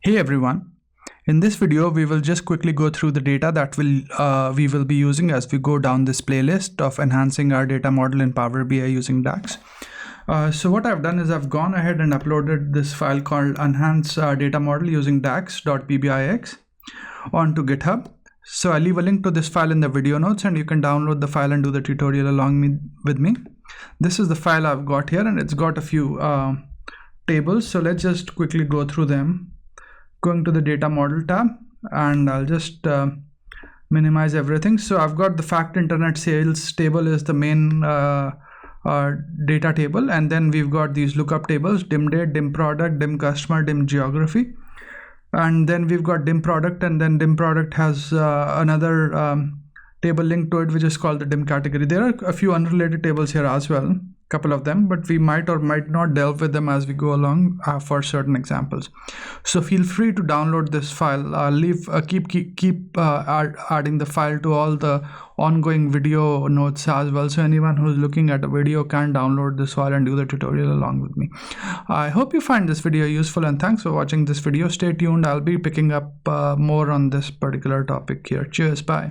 Hey everyone, in this video we will just quickly go through the data that we will be using as we go down this playlist of enhancing our data model in Power BI using DAX. So what I've done is I've gone ahead and uploaded this file called enhance data model using DAX.pbix onto GitHub. So I'll leave a link to this file in the video notes and you can download the file and do the tutorial along with me. This is the file I've got here and it's got a few tables. So let's just quickly go through them. Going to the data model tab and I'll just minimize everything. So I've got the fact internet sales table is the main data table, and then we've got these lookup tables: dim date, dim product, dim customer, dim geography, and then we've got dim product, and then dim product has another table linked to it which is called the dim category. There are a few unrelated tables here as well, couple of them, but we might or might not delve with them as we go along for certain examples. So feel free to download this file. I'll leave keep adding the file to all the ongoing video notes as well, so anyone who's looking at a video can download this file and do the tutorial along with me. I hope you find this video useful and thanks for watching this video. Stay tuned, I'll be picking up more on this particular topic here. Cheers, bye.